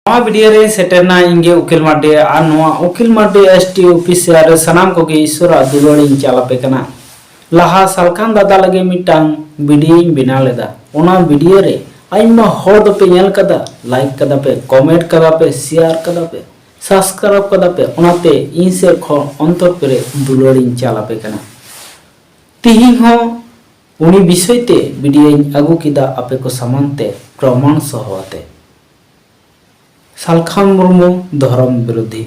नवा वीडियो रे सेटरना इंगे उकिल माडे आ नवा उकिल माडे एसटी ऑफिस रे सनाम को गे ईश्वरा दुलड़ी चालापे कना लाहा सालखान दादा लगे मिटांग वीडियो बना लेदा ओना वीडियो रे आइमा हर दो पे नेल कदा लाइक कदा पे कमेंट कदा पे शेयर कदा पे सब्सक्राइब कदा पे ओनाते इन से खो अंतर पे दुलड़ी चालापे कना तिही हो उनी विषयते वीडियो अगु किदा आपे को समानते प्रमाण सहवाते सालखान मुर्मू धर्म विरोधी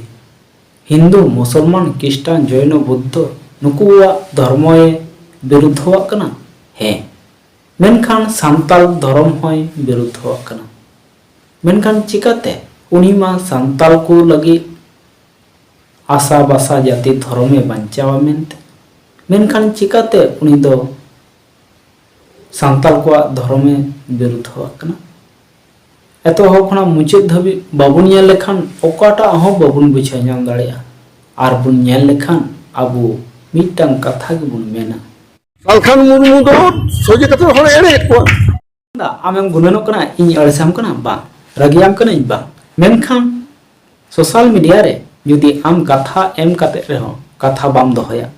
हिंदू मुसलमान क्रिस्टान जैन बुद्ध नुकुआ धर्म विरुद्धवा कना हे मेनखान सांताल धर्म होय विरुद्धवा कना मेनखान चिकाते उनी मा सांताल को लगी आशा बासा जाति धर्मे बंचावा मेनते मेनखान चिकाते उनी दो सांताल को धर्मे विरुद्धवा कना एतो होखना मुचाद धाबी बाबुन नेल लेखान ओकाटा हो बाबुन बुझा नाम दाड़ेया आर बुन नेल लेखान आबु मिटांग कथा गे बुन मेना सालखान मुर्मू दो सोजे कते हर एड़े को दा आमेम गुननो कना इन अड़साम कना बा रगियाम कना बा मेनखान सोशल मीडिया रे जुदी आम कथा एम कते रहो कथा बाम दोहया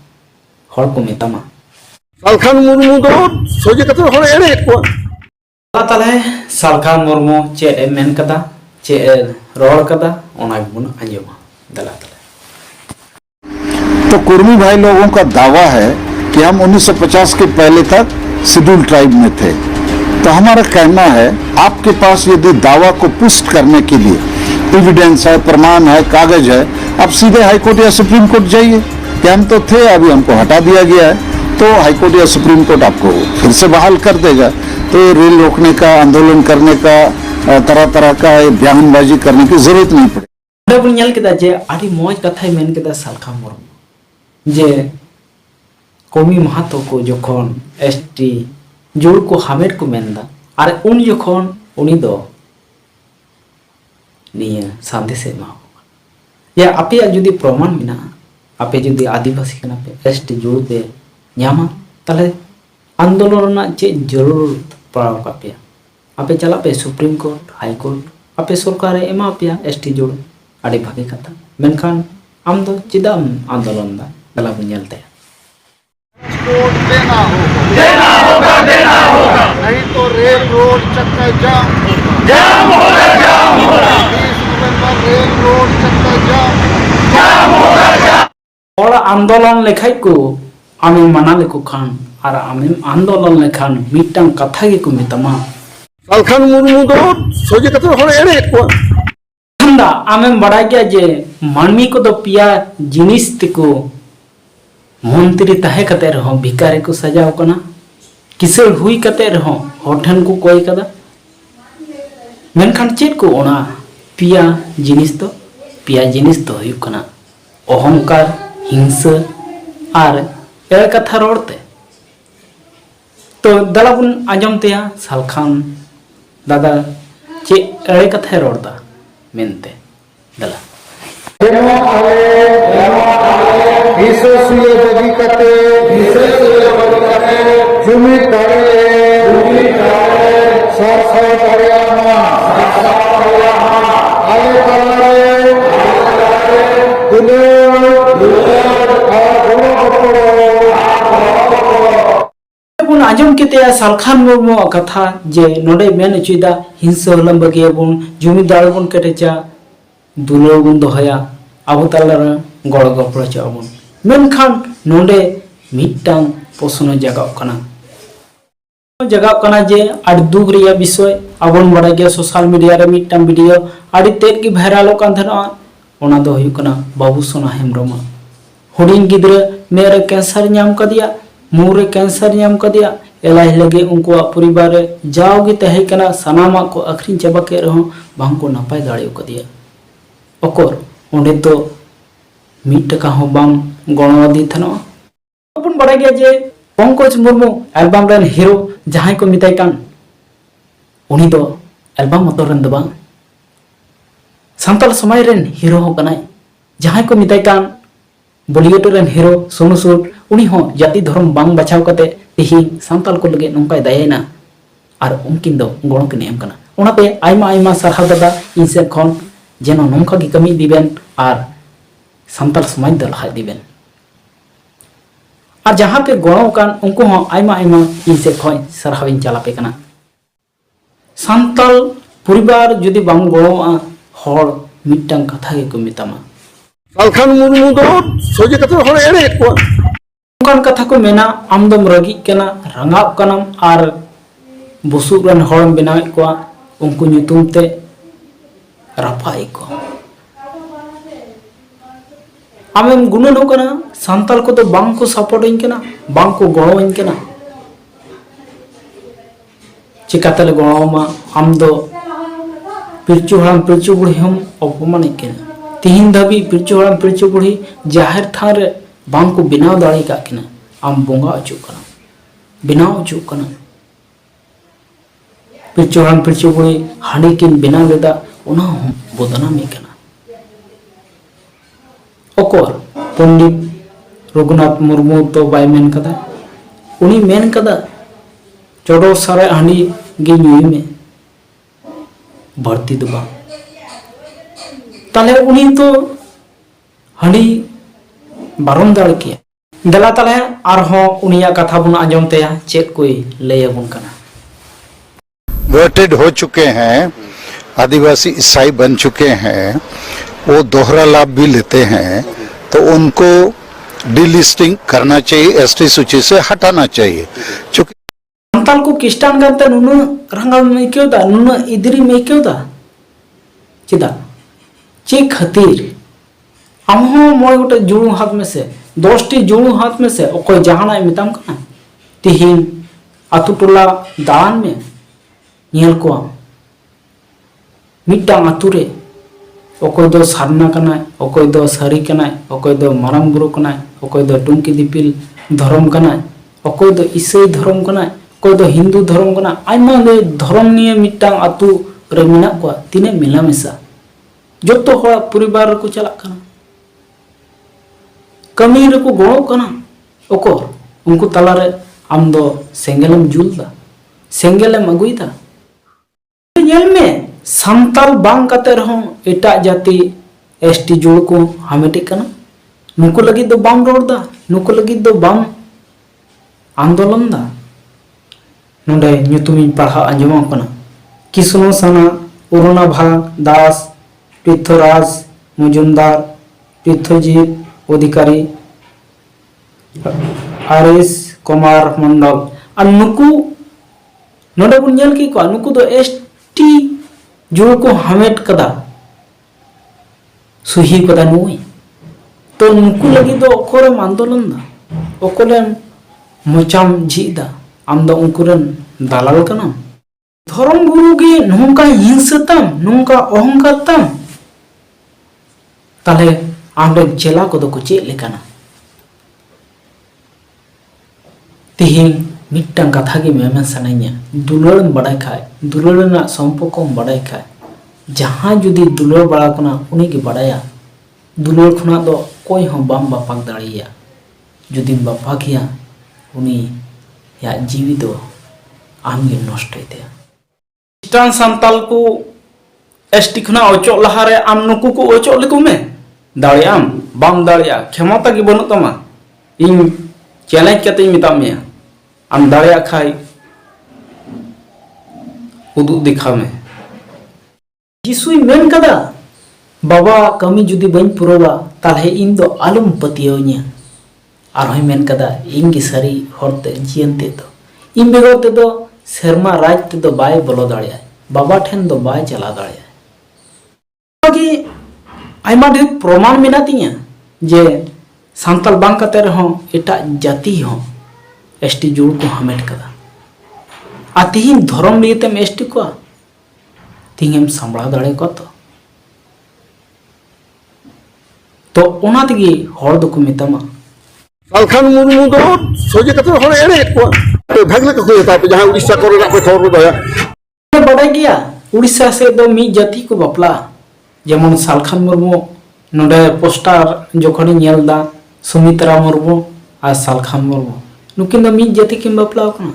हर को मेतामा सालखान मुर्मू दो सोजे कते हर एड़े को ताले सालखान मुर्मू चेड ए मेन कदा चेड रोड कदा ओना गुन अंजमा दला तले तो कुर्मी भाई लोगों का दावा है कि हम 1950 के पहले तक शेड्यूल ट्राइब में थे। तो हमारा कहना है आपके पास यदि दावा को पुष्ट करने के लिए एविडेंस है, प्रमाण है, कागज है, आप सीधे हाईकोर्ट या सुप्रीम कोर्ट जाइए कि हम तो थे अभी हमको हटा दिया गया है, तो हाईकोर्ट या सुप्रीम कोर्ट आपको फिर से बहाल कर देगा। तो रेल रोकने का, आंदोलन करने का, तरह तरह का बयानबाजी करने की जरूरत नहीं पड़ेगी। जे आदि मौज कथा मेन केदा सालखान मुर्मू जे कौमी महतो को जखन एसटी जोड़ को हामेट को मेनदा और उन जखन उनी दो निया संदेशे मा या आपे जुदी प्रमाण मिना आपे जुदी आदिवासी कना पे एसटी जोड़ पे न्यामा तले आंदोलन ना चे जरूर पड़ाव का पे आपे चला पे सुप्रीम कोर्ट हाई कोर्ट आपे सरकार एमा पे एसटी जोड़ आड़ी भागे कथा मेनखान आम दो चिदाम आंदोलन दा दला बुझलते देना होगा नहीं तो रेल रोड चक्कर जाम होगा 20 नवंबर रेल रोड चक्कर जाम होगा और आंदोलन लेखाई को आमे माना लेको खान और आमे आंदोलन लेखान मिटांग कथा गे को मेतामा सालखान मुर्मू दो सोजे कते हर एड़े को दा आमे बड़ा गया जे मानमी को दो पिया जिनिस तिको मंत्री तहे कते रहो भिकारी को सजाव कना किसर हुई कते रहो होठन को कोई कदा मेनखान चेत को ओना पिया जिनिस तो हुई कना अहंकार हिंसा और एड़ कथा रोड़ते तो दला बुन आजम तेया सालखान दादा चे एड़े कथा रोड़ता मेनते दला जुमी आजम के सालखान मुर्मू कथा जे नोडे मेन चुदा हिंसा हलम बगे बुन जुमीदार बुन कटेचा दुलर बुन दोहया आबो तालार गड़ गपड़ चाबुन मेनखान नोडे मिटांग प्रश्न जगाव कना जे आड़ दुख रिया विषय आबन बड़ा गया सोशल मीडिया रे मिटांग वीडियो आड़ी तेज की वायरल कान थना ओना दो हुई कना बाबू सोना हेमब्रम हुडिंग गिद्रा मेरे कैंसर नाम कदिया मुरे कैंसर नाम कदिया एलाही लगे उनको परिवार जाओगे तहे कना सनामा को अखरीन चाबा के रहो बांग को नपाय दाड़ियो कदिया ओकर ओंडे तो मिट टका हो बाम गणवादी थना अपन बड़ा गया जे Pankaj Murmu album rain hero जहां को मिताय कान उनी दो एल्बम मतो रन दबा सांताल समाज रेन हीरो हो कनाय जहां को मिताय कान बॉलीवुड रेन हीरो सोनू सूद उनी हो जाति धर्म बांग बचाव कते तिही सांताल को लगे नंकाय दयायना और उनकिन दो गणो किन एम कना ओनाते आइमा आइमा सरहाव दादा इन सेन खन जेनो नोंका की कमी दिबेन और सान्ताल समाज द लहा दिबेन और जहाँ पे गणो कान उनको हो आयमा आयमा इन से खोय सरहाविन चला पे कना सान्ताल परिवार जुदी बाम गणोआ हर मिटटांग कथा के को मितामा सालखान मुर्मू दो सोजे कते हर एड़े को उनकान कथा को मेना आमदम रगी कना रंगाव कनाम और बुसुक रन हरम बनावे को उनको nyutum ते रफाई को आमेम गुणन हो कना सान्ताल को तो बांग को सपोर्ट इन कना बांग को गणो इन कना चिकातले गणो मा आम दो पिरचु हराम पिरचु बुढ़ी हम अपमान इन कना तीन धाबी पिरचु हराम पिरचु बुढ़ी जाहिर थान रे बांग को बिनाव दाड़ी का कना आम बोंगा अचु कना बिनाव अचु कना पिरचु हराम पिरचु बुढ़ी हाड़ी किन बिनाव लेदा उना बोदना में कना ओकोर पंडित रघुनाथ मुर्मू तो बाय मेन कदा उनी मेन कदा चोडो सारे हांडी गे न्यूई में भर्ती दुबा ताले उनी तो हांडी बारम दाड़ किया दला ताले आरहो उनिया कथा बुन आंजम तेया चेक कोई लय बुन कना कन्वर्टेड हो चुके हैं, आदिवासी ईसाई बन चुके हैं, वो दोहरा लाभ भी लेते हैं, तो उनको डिलिस्टिंग करना चाहिए, एसटी सूची से हटाना चाहिए। क्योंकि सान्ताल को किस्टान गाते नुनु रंगा में क्यों दा नुनु इधरी में क्यों दा चिदा चे खातिर हमहो मोय गोटे जुड़ू हाथ में से 10टी जुड़ू हाथ में से ओकोय जहाना मिताम कना तिहिन आतु टोला दान में नियल को मिटांग आतु रे ओकोय दो सारना कना ओकोय दो सारी कना ओकोय दो मारांग बुरु कना ओकोय दो टुंकी दिपिल धर्म कना ओकोय दो ईसाई धर्म कना ओकोय दो हिंदू धर्म कना आयमा दे धर्म निये मिटांग आतु रे मिना को तिने मिला मिसा जोतो हड़ा परिवार को चला कना कमी रे को गणो कना ओकोर उनको तला रे आम दो सेंगेलम जुलदा सेंगेलम अगुइदा येल में सान्ताल बांग कते रहो एटा जाति एसटी जोड़ को हामेटे कना नुको लगी दो बाम रोडदा नुको लगी दो बाम आंदोलन दा नोडे ᱧᱩᱛᱩᱢᱤᱧ पढ़ा आंजम कना किसनो सना उरुणा भाग दास पृथ्वीराज मुजुमदार पृथ्वीजीत अधिकारी आरएस कुमार मंडल और नुकु नोडे बुन नेल की को नुकु दो एसटी जोड़ को हमेट कदा सुही कदा नुई तो नुकु लगी दो ओकोरे आंदोलन दा ओकोले मोचाम झीदा आम दो उनकुरन दालाल कना धर्म गुरु गे नोंका हिंसतम नोंका अहंकारतम ताले आंडे चेला को दो को चेक लेकाना तिहिन मिट्टांग कथा के मेमन सनाइया दुलड़ बड़ाई खाए दुलड़ ना संपर्क बड़ाई खाए जहां जुदी दुलड़ बड़ा कना उनी के बड़ाया दुलड़ खुना दो कोई हम बाम बापाक दाड़िया जुदी बापा किया उनी या जीवी दो आम गे नष्ट होते स्टान सान्ताल को एसटी खुना ओचो लहारे आम नुकु को ओचो लेको में दाड़े आम बाम दाड़िया क्षमता की बनु तमा इन चैलेंज कते मिता में आम दाड़िया खाई उदु दिखा में जिसुई मेन कदा बाबा कमी जुदी बन पुरोवा ताले इन दो आलम पतियोnya आरहोय मेन कदा इंगी सारी हरते जियनते दो इन बेगो ते दो शर्मा राज ते दो बाय बोलो दाड़िया बाबा ठेन दो बाय चला दाड़िया कि आयमा ढेर प्रमाण मेना तिया जे सान्ताल बांग कते रहो एटा जाति हो एसटी जोड़ को हमेट कदा आ तिहिन धर्म लिए तेम एसटी को तिहिम संभला दाड़े को तो ओना तगी हर दो को मितामा सालखान मुर्मू दो सोजे कते हर एड़े को भागले को होता पे जहां उड़ीसा को रे को खबर दया बड़ा गया उड़ीसा से दो मी जाति को बपला जेमन सालखान मुर्मू नोडे पोस्टर जोखनी नेलदा सुमित्रा मुर्मू आ सालखान मुर्मू नुकिन दो मी जाति किम बपला कना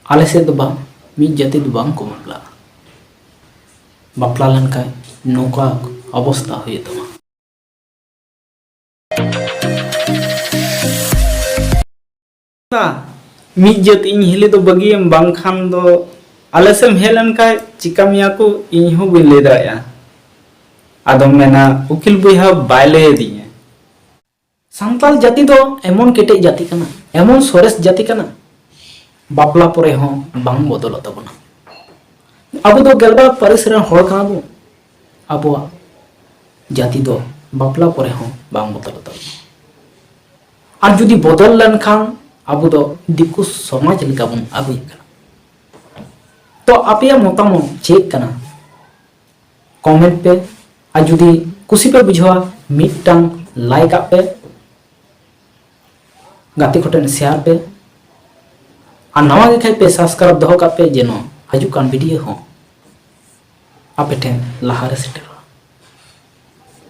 आले से दो बा मी जाति दो बांग को बपला लन का नौका अवस्था हुई तमा मिज जत इन हिले तो बगियम बांखान दो आलसेम हेलन का चिका मिया को इन हो बिन ले दाया आदम मेना उकिल बुहा बायले दिए सांताल जाति दो एमन केटे जाति कना एमन सोरेस जाति कना बापला परे हो बांग बदल तबना अब दो गेलबा परिसरन होड़ कना बो अबो जाति दो बापला परे हो बांग बदल तबना और जुदी बदल लन खान अब दो दिकु समाज लेका बन आगुई कना तो आपया मतामत चेक कना कमेंट पे और जुदी कुसी पे बुझवा मिटटांग लाइक आप पे गाते खोटेन शेयर पे और नवा देखाय पे सब्सक्राइब दहो का पे जेनो हजू कान वीडियो हो आपे ठेन लहारे सेटर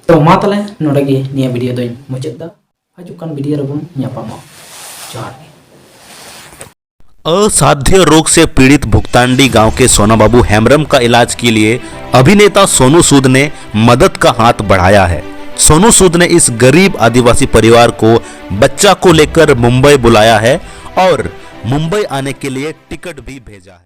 तो मा तले नोडे गे निया वीडियो दोइन मुचाद दा हजू कान वीडियो रे बन ᱧᱟᱯᱟᱢᱟ जोहार असाध्य रोग से पीड़ित भुगतांडी गांव के सोना बाबू हेम्ब्रम का इलाज के लिए अभिनेता सोनू सूद ने मदद का हाथ बढ़ाया है। सोनू सूद ने इस गरीब आदिवासी परिवार को बच्चा को लेकर मुंबई बुलाया है और मुंबई आने के लिए टिकट भी भेजा है।